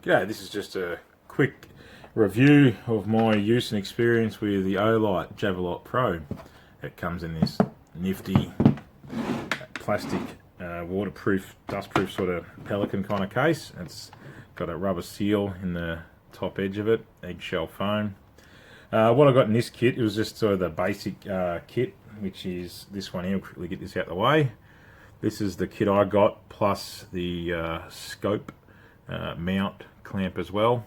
G'day, this is just a quick review of my use and experience with the Olight Javelot Pro. It comes in this nifty plastic waterproof, dustproof sort of pelican kind of case. It's got a rubber seal in the top edge of it, eggshell foam. What I got in this kit, it was just sort of the basic kit, which is this one here. I'll quickly get this out of the way. This is the kit I got, plus the scope mount clamp as well.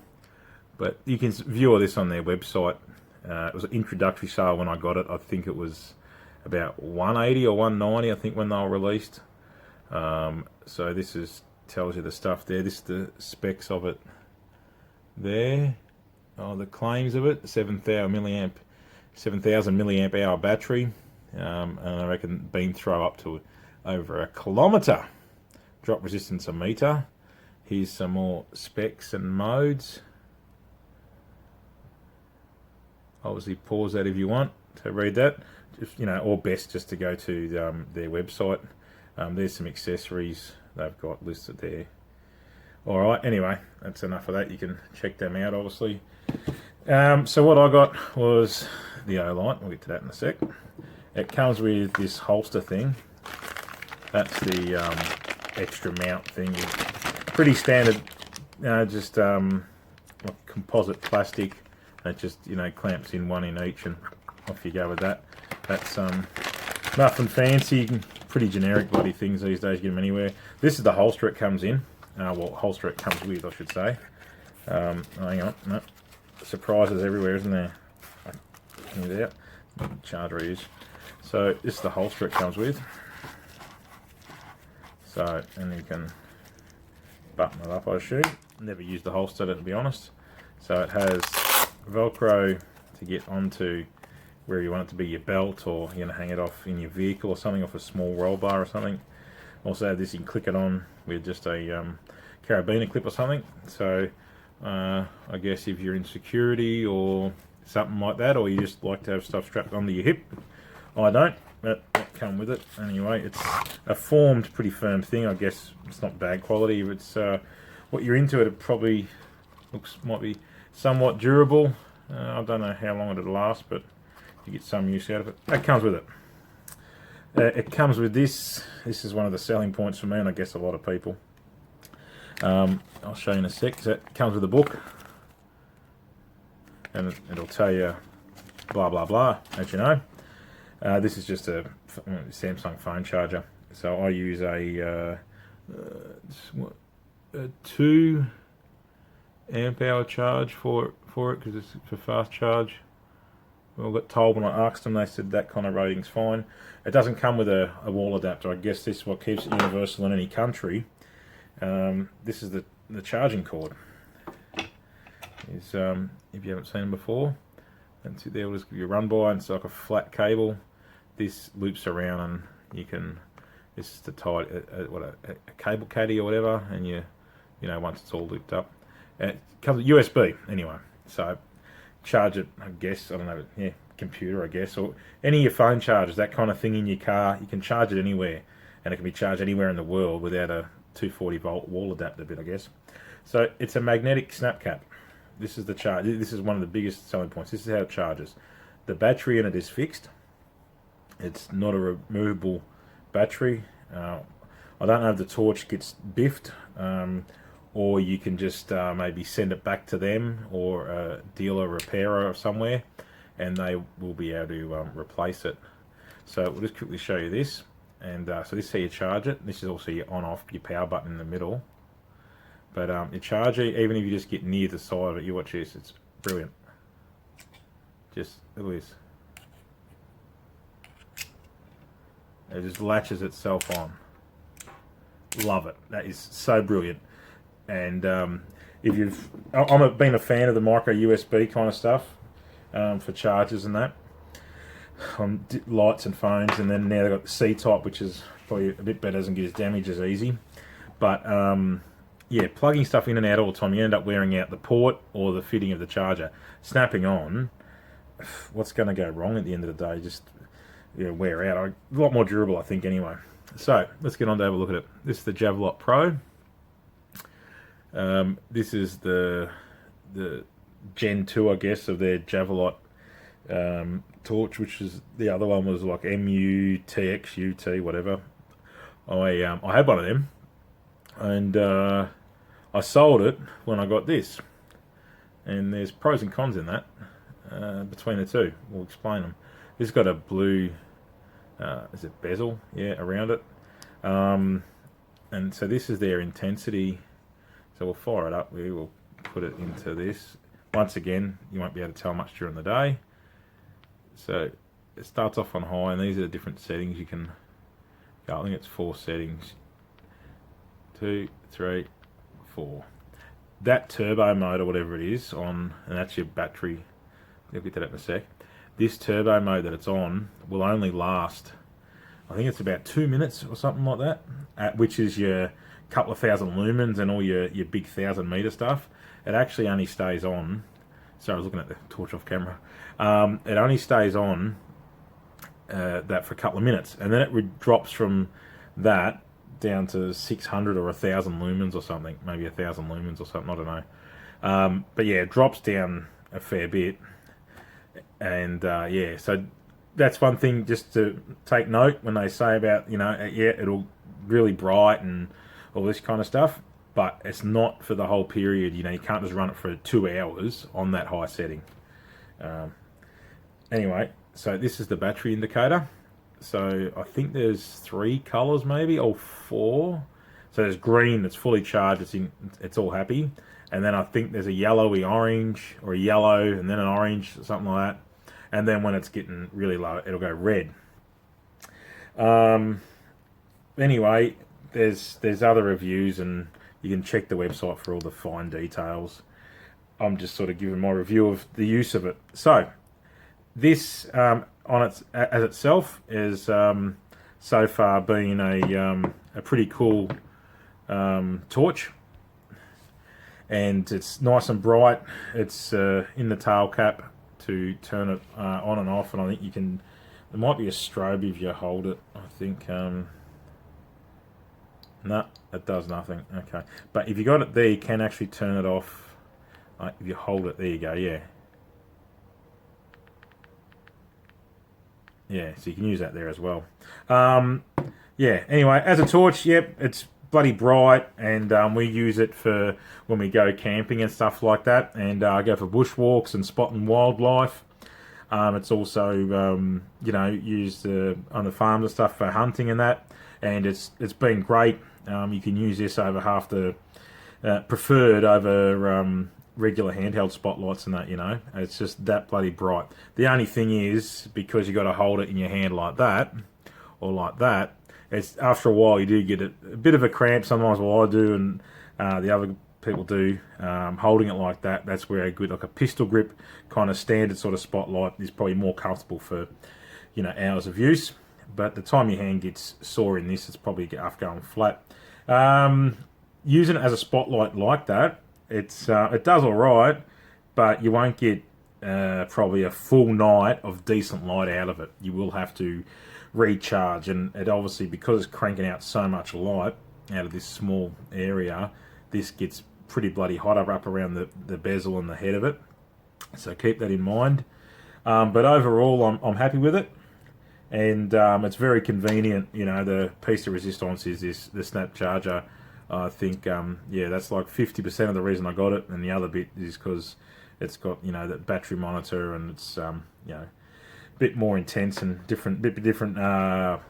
But you can view all this on their website. It was an introductory sale when I got it. I think it was about 180 or 190, I think, when they were released. So this tells you the stuff there. This is the specs of it there. Oh, the claims of it: 7,000 milliamp hour battery, and I reckon beam throw up to over a kilometre. Drop resistance a metre. Here's some more specs and modes. Obviously, pause that if you want to read that. Just, or best just to go to their website. There's some accessories they've got listed there. All right. Anyway, that's enough of that. You can check them out, obviously. So what I got was the Olight. We'll get to that in a sec. It comes with this holster thing. That's the extra mount thing. Pretty standard, just composite plastic. It just clamps in one in each, and off you go with that. That's nothing fancy, pretty generic bloody things these days. Get them anywhere. This is the holster it comes in. Well, holster it comes with, I should say. Hang on, no. Surprises everywhere, isn't there? There, charger is. So this is the holster it comes with. So, and you can button it up, I assume. Never used the holster, to be honest. So it has Velcro to get onto where you want it to be, your belt, or you're going to hang it off in your vehicle or something, off a small roll bar or something. Also this, you can click it on with just a carabiner clip or something. So I guess if you're in security or something like that, or you just like to have stuff strapped onto your hip. I don't, but that come with it. Anyway, it's a formed, pretty firm thing. I guess it's not bad quality. If it's what you're into, it probably might be somewhat durable. I don't know how long it'll last, but you get some use out of it. That comes with it. It comes with this. This is one of the selling points for me, and I guess a lot of people. I'll show you in a sec. So it comes with a book, and it'll tell you blah blah blah, as you know. This is just a Samsung phone charger. So I use a 2 amp hour charge for it because it's for fast charge. Well, I got told when I asked them, they said that kind of rating's fine. It doesn't come with a wall adapter. I guess this is what keeps it universal in any country. This is the charging cord. If you haven't seen them before, that's it there. We'll just give you a run by, and it's like a flat cable. This loops around, and you can. This is to tie a cable caddy or whatever, and once it's all looped up, it comes with USB anyway. So charge it, I guess. I don't know. Yeah, computer, I guess, or any of your phone chargers, that kind of thing in your car. You can charge it anywhere, and it can be charged anywhere in the world without a 240 volt wall adapter bit, I guess. So it's a magnetic snap cap. This is the charge. This is one of the biggest selling points. This is how it charges. The battery in it is fixed. It's not a removable battery. I don't know if the torch gets biffed, or you can just maybe send it back to them, or a dealer, repairer or somewhere, and they will be able to replace it. So we'll just quickly show you this. And so this is how you charge it. This is also your on-off, your power button in the middle. But you charge it, even if you just get near the side of it, you watch this, it's brilliant. Just look at this. It just latches itself on. Love it. That is so brilliant. And if you've, been a fan of the micro USB kind of stuff for chargers and that on lights and phones, and then now they've got the C-type, which is probably a bit better, doesn't get as damaged as easy. But yeah, plugging stuff in and out all the time, you end up wearing out the port or the fitting of the charger. Snapping on, what's going to go wrong at the end of the day? Just wear out. A lot more durable, I think, anyway. So let's get on to have a look at it. This is the Javelot Pro. This is the Gen 2, I guess, of their Javelot torch, which is the other one was like MU, TX, UT, whatever. I had one of them, and I sold it when I got this. And there's pros and cons in that between the two. We'll explain them. This has got a blue, is it bezel? Yeah, around it. And so this is their intensity. So we'll fire it up. We will put it into this. Once again, you won't be able to tell much during the day. So it starts off on high, and these are the different settings you can go. I think it's 4 settings. 2, 3, 4. That turbo mode or whatever it is on, and that's your battery. We'll get to that in a sec. This turbo mode that it's on will only last, I think it's about 2 minutes or something like that, which is your couple of thousand lumens and all your big 1,000-meter stuff. It actually only stays on. Sorry, I was looking at the torch off camera. It only stays on that for a couple of minutes, and then it drops from that down to 600 or 1,000 lumens or something, maybe 1,000 lumens or something, I don't know. But yeah, it drops down a fair bit, and yeah, so that's one thing just to take note when they say about, you know, yeah, it'll really bright and all this kind of stuff, but it's not for the whole period. You know, you can't just run it for 2 hours on that high setting. Anyway, so this is the battery indicator. So I think there's 3 colours maybe, or 4. So there's green that's fully charged, it's all happy. And then I think there's a yellowy orange, or a yellow and then an orange, something like that. And then when it's getting really low, it'll go red. Anyway, there's other reviews, and you can check the website for all the fine details. I'm just sort of giving my review of the use of it. So this as itself is so far being a pretty cool torch, and it's nice and bright. It's in the tail cap to turn it on and off, and I think you can. There might be a strobe if you hold it. I think no, it does nothing. Okay, but if you got it there, you can actually turn it off. If you hold it, there you go. Yeah. Yeah, so you can use that there as well. Yeah, anyway, as a torch, yep, it's bloody bright, and we use it for when we go camping and stuff like that, and go for bushwalks and spotting wildlife. It's also, you know, used on the farms and stuff for hunting and that, and it's been great. You can use this over half the preferred over regular handheld spotlights and that, you know. It's just that bloody bright. The only thing is, because you got to hold it in your hand like that, or like that, it's after a while you do get a bit of a cramp sometimes. Well, I do, and the other people do. Holding it like that, that's where a good, like a pistol grip kind of standard sort of spotlight is probably more comfortable for, you know, hours of use. But the time your hand gets sore in this, it's probably after going flat. Using it as a spotlight like that, it does all right, but you won't get probably a full night of decent light out of it. You will have to recharge, and it obviously, because it's cranking out so much light out of this small area, this gets pretty bloody hot up around the bezel and the head of it. So keep that in mind. But overall, I'm happy with it, and it's very convenient. You know, the piece of resistance is the snap charger. I think, yeah, that's like 50% of the reason I got it, and the other bit is because it's got, you know, that battery monitor, and it's, you know, a bit more intense and different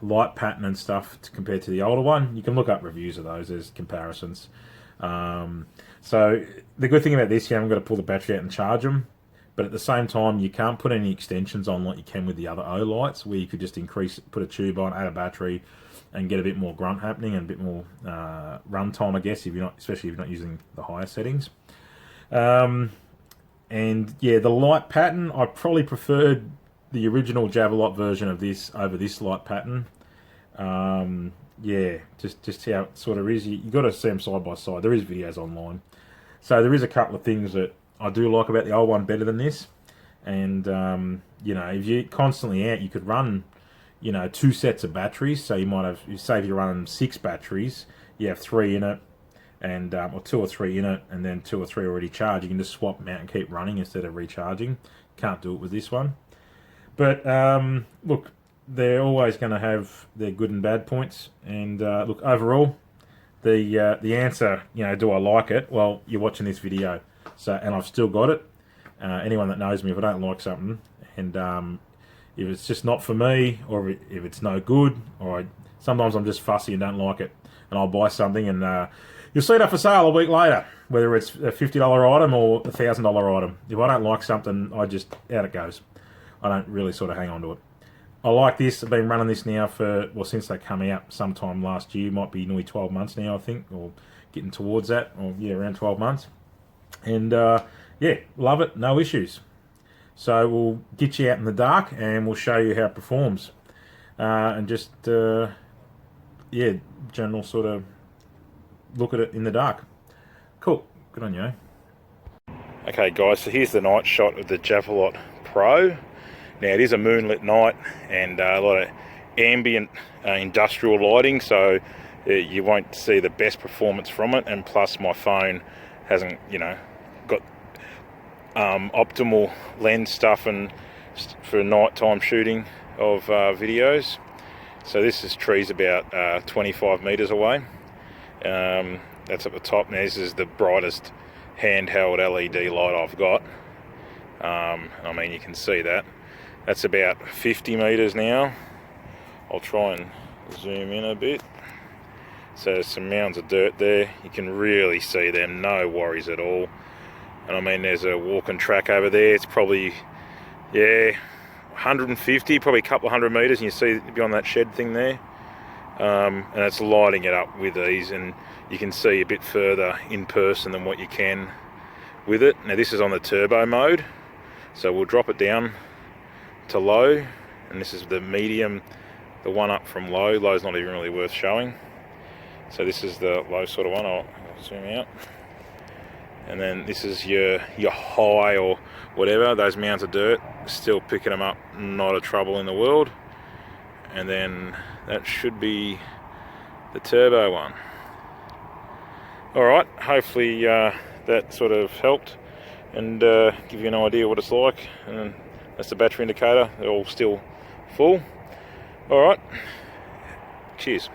light pattern and stuff compared to the older one. You can look up reviews of those, there's comparisons. So the good thing about this, you haven't got to pull the battery out and charge them, but at the same time, you can't put any extensions on like you can with the other Olights, where you could just put a tube on, add a battery, and get a bit more grunt happening and a bit more run time, I guess, especially if you're not using the higher settings. And yeah, the light pattern, I probably preferred the original Javelot version of this over this light pattern. Yeah, just how it sort of is. You got to see them side by side. There is videos online, so there is a couple of things that I do like about the old one better than this. And you know, if you're constantly out, you could run, you know, 2 sets of batteries. So you might have, say if you're running 6 batteries, you have 3 in it, and or 2 or 3 in it, and then 2 or 3 already charged. You can just swap them out and keep running instead of recharging. Can't do it with this one. But look, they're always going to have their good and bad points. And look, overall, the answer, do I like it? Well, you're watching this video, and I've still got it. Anyone that knows me, if I don't like something, and if it's just not for me, or if it's no good, or sometimes I'm just fussy and don't like it, and I'll buy something, and you'll see it up for sale a week later, whether it's a $50 item or a $1,000 item. If I don't like something, out it goes. I don't really sort of hang on to it. I like this. I've been running this now since they come out sometime last year. Might be nearly 12 months now, I think, or getting towards that, or around 12 months. And yeah, love it, no issues. So we'll get you out in the dark and we'll show you how it performs. And just, general sort of look at it in the dark. Cool, good on you. Okay guys, so here's the night shot of the Javelot Pro. Now it is a moonlit night and a lot of ambient industrial lighting, so you won't see the best performance from it, and plus my phone hasn't got optimal lens stuff and for nighttime shooting of videos. So this is trees about 25 meters away. That's at the top. Now this is the brightest handheld LED light I've got. I mean, you can see that. That's about 50 meters now. I'll try and zoom in a bit. So there's some mounds of dirt there. You can really see them, no worries at all. And I mean, there's a walking track over there. It's probably, 150, probably a couple of 100 meters, and you see beyond that shed thing there. And it's lighting it up with these, and you can see a bit further in person than what you can with it. Now this is on the turbo mode, so we'll drop it down to low, and this is the medium, the one up from low. Low's not even really worth showing. So this is the low sort of one. I'll zoom out. And then this is your high or whatever, those mounds of dirt, still picking them up, not a trouble in the world. And then that should be the turbo one. Alright, hopefully that sort of helped and give you an idea what it's like. And that's the battery indicator, they're all still full. Alright, cheers.